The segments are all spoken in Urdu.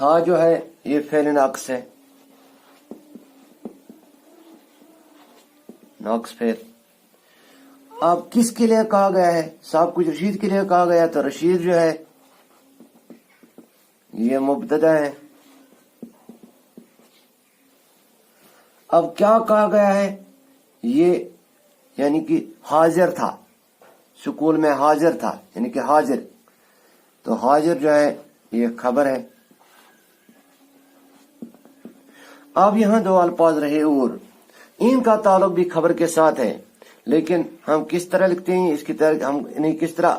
تھا جو ہے یہ فعل ناقص ہے، ناقص فعل۔ اب کس کے لیے کہا گیا ہے؟ صاحب کچھ رشید کے لیے کہا گیا، تو رشید جو ہے یہ مبتدا ہے۔ اب کیا کہا گیا ہے؟ یہ یعنی کہ حاضر تھا، سکول میں حاضر تھا، یعنی کہ حاضر، تو حاضر جو ہے یہ خبر ہے۔ اب یہاں دو الفاظ رہے اور ان کا تعلق بھی خبر کے ساتھ ہے، لیکن ہم کس طرح لکھتے ہیں، اس کی طرح ہم انہیں کس طرح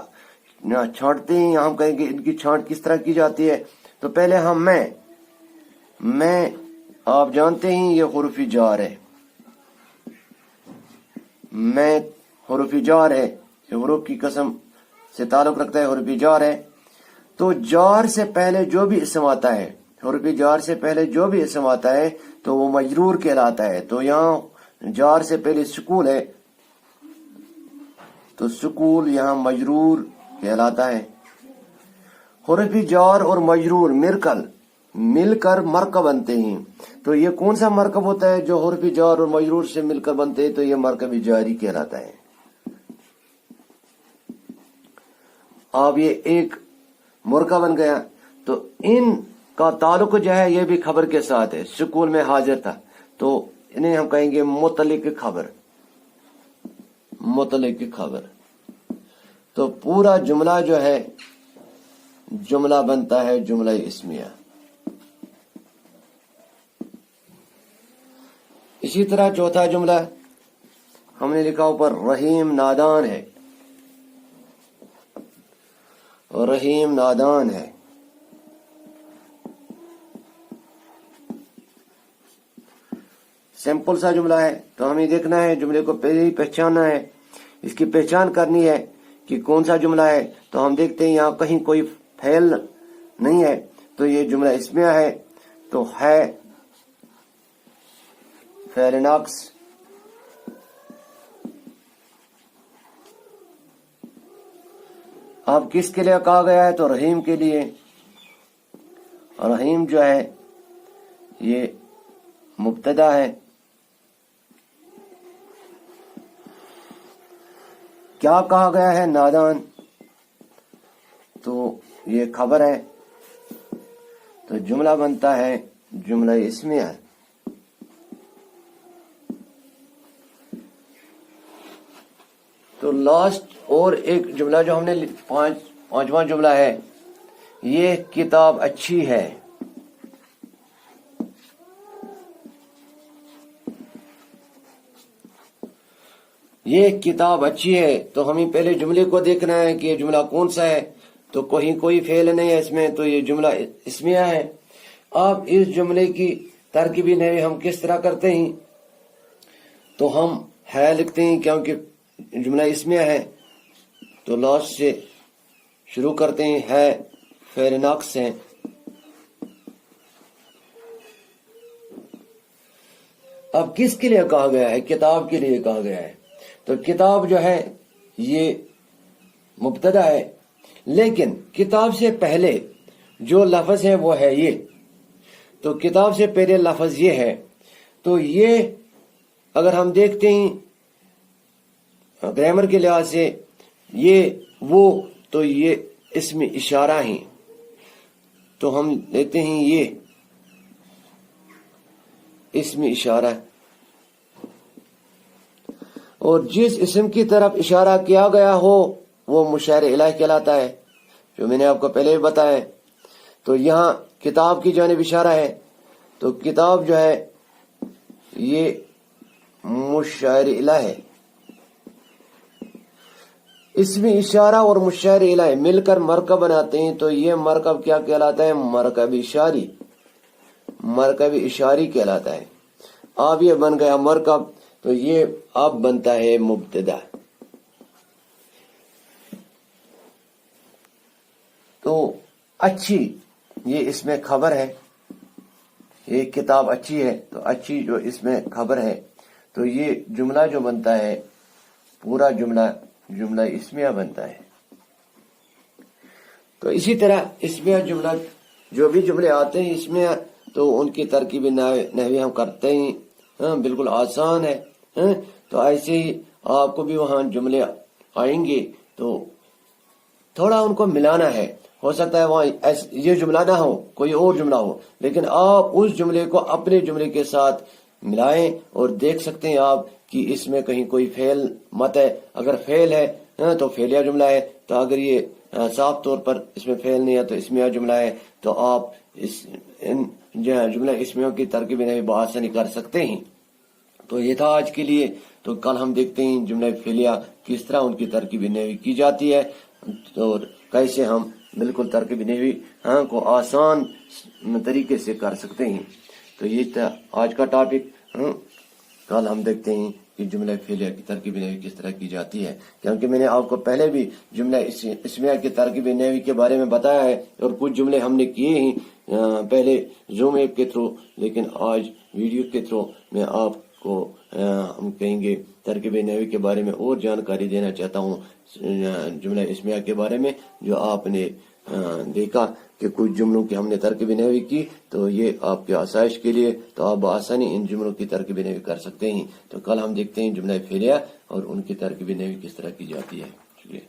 چھانٹتے ہیں، ہم کہیں گے ان کی چھانٹ کس طرح کی جاتی ہے۔ تو پہلے ہم میں آپ جانتے ہیں یہ حروف جار ہے، میں حروف جار ہے، یہ حروف کی قسم سے تعلق رکھتا ہے، حروف جار ہے۔ تو جار سے پہلے جو بھی اسم آتا ہے، حروف جار سے پہلے جو بھی اسم آتا ہے تو وہ مجرور کہلاتا ہے۔ تو یہاں جار سے پہلے سکول ہے، تو سکول یہاں مجرور کہلاتا ہے۔ حروف جار اور مجرور مل کر مرکب بنتے ہیں۔ تو یہ کون سا مرکب ہوتا ہے جو حروف جار اور مجرور سے مل کر بنتے ہیں؟ تو یہ مرکب جاری کہلاتا ہے۔ اب یہ ایک مرکب بن گیا، تو ان کا تعلق جو ہے یہ بھی خبر کے ساتھ ہے۔ سکول میں حاضر تھا، تو انہیں ہم کہیں گے متعلق خبر، متعلق خبر۔ تو پورا جملہ جو ہے جملہ بنتا ہے جملہ اسمیہ۔ اسی طرح چوتھا جملہ ہم نے لکھا اوپر، رحیم نادان ہے، رحیم نادان ہے۔ سمپل سا جملہ ہے، تو ہمیں دیکھنا ہے جملے کو پہلے ہی پہچاننا ہے، اس کی پہچان کرنی ہے کہ کون سا جملہ ہے۔ تو ہم دیکھتے ہیں یہاں کہیں کوئی فعل نہیں ہے، تو یہ جملہ اسمیہ ہے، تو ہے فعل ناقص۔ اب کس کے لیے کہا گیا ہے؟ تو رحیم کے لیے۔ رحیم جو ہے یہ مبتدا ہے۔ کیا کہا گیا ہے؟ نادان، تو یہ خبر ہے، تو جملہ بنتا ہے جملہ اسمیہ۔ تو لاسٹ اور ایک جملہ جو ہم نے پانچواں جملہ ہے، یہ کتاب اچھی ہے۔ یہ کتاب اچھی ہے، تو ہمیں پہلے جملے کو دیکھنا ہے کہ یہ جملہ کون سا ہے۔ تو کوئی فعل نہیں ہے اس میں، تو یہ جملہ اسمیہ ہے۔ اب اس جملے کی ترکیبی نحوی ہم کس طرح کرتے ہیں؟ تو ہم ہے لکھتے ہیں، کیونکہ جملہ اسمیہ ہے، تو لاسٹ سے شروع کرتے ہیں، ہے فعل ناقص ہے۔ اب کس کے لیے کہا گیا ہے؟ کتاب کے لیے کہا گیا ہے۔ تو کتاب جو ہے یہ مبتدا ہے، لیکن کتاب سے پہلے جو لفظ ہے وہ ہے یہ۔ تو کتاب سے پہلے لفظ یہ ہے، تو یہ اگر ہم دیکھتے ہیں گرامر کے لحاظ سے یہ وہ، تو یہ اسم اشارہ ہیں، تو ہم لیتے ہیں یہ اسم اشارہ، اور جس اسم کی طرف اشارہ کیا گیا ہو وہ مشار الہ کہلاتا ہے، جو میں نے آپ کو پہلے بھی بتایا ہے۔ تو یہاں کتاب کی جانب اشارہ ہے، تو کتاب جو ہے یہ مشار الہ ہے۔ اسم اشارہ اور مشار الہ مل کر مرکب بناتے ہیں، تو یہ مرکب کیا کہلاتا ہے؟ مرکب اشاری، مرکب اشاری کہلاتا ہے۔ اب یہ بن گیا مرکب، تو یہ اب بنتا ہے مبتدا۔ تو اچھی یہ اس میں خبر ہے، یہ کتاب اچھی ہے، تو اچھی جو اس میں خبر ہے، تو یہ جملہ جو بنتا ہے پورا جملہ اسمیہ بنتا ہے۔ تو اسی طرح اسمیہ جملہ جو بھی جملے آتے ہیں اس میں تو ان کی ترکیب نحوی ہم کرتے ہی بالکل آسان ہے. تو ایسے ہی آپ کو بھی وہاں جملے آئیں گے تو تھوڑا ان کو ملانا ہے. ہو سکتا ہے وہاں یہ جملہ نہ ہو، کوئی اور جملہ ہو، لیکن آپ اس جملے کو اپنے جملے کے ساتھ ملائیں اور دیکھ سکتے ہیں آپ کہ اس میں کہیں کوئی فعل مت ہے. اگر فعل ہے تو فعلیہ جملہ ہے. تو اگر یہ صاف طور پر اس میں فعل نہیں ہے تو اسمیہ جملہ ہے. تو آپ ان جملہ اسمیوں کی ترکیب نحوی بآسانی کر سکتے ہیں. تو یہ تھا آج کے لیے. تو کل ہم دیکھتے ہیں جملہ فعلیہ کس طرح ان کی ترکیب نحوی کی جاتی ہے اور کیسے ہم بالکل ترکیب نحوی کو آسان طریقے سے کر سکتے ہیں. تو یہ تھا آج کا ٹاپک. کل ہم دیکھتے ہیں کہ جملہ فعلیہ کی ترکیب نحوی کس طرح کی جاتی ہے، کیونکہ میں نے آپ کو پہلے بھی جملہ اسمیہ کی ترکیب نحوی کے بارے میں بتایا ہے اور کچھ جملے ہم نے کیے ہیں پہلے زوم ایپ کے تھرو، لیکن آج ویڈیو کے تھرو میں آپ کو ہم کہیں گے ترکیب نحوی کے بارے میں اور جانکاری دینا چاہتا ہوں جملہ اسمیہ کے بارے میں. جو آپ نے دیکھا کہ کچھ جملوں کی ہم نے ترکیب نحوی کی تو یہ آپ کے آسائش کے لیے، تو آپ بآسانی ان جملوں کی ترکیب نحوی کر سکتے ہیں. تو کل ہم دیکھتے ہیں جملہ فعلیہ اور ان کی ترکیب نحوی کس طرح کی جاتی ہے. شکریہ.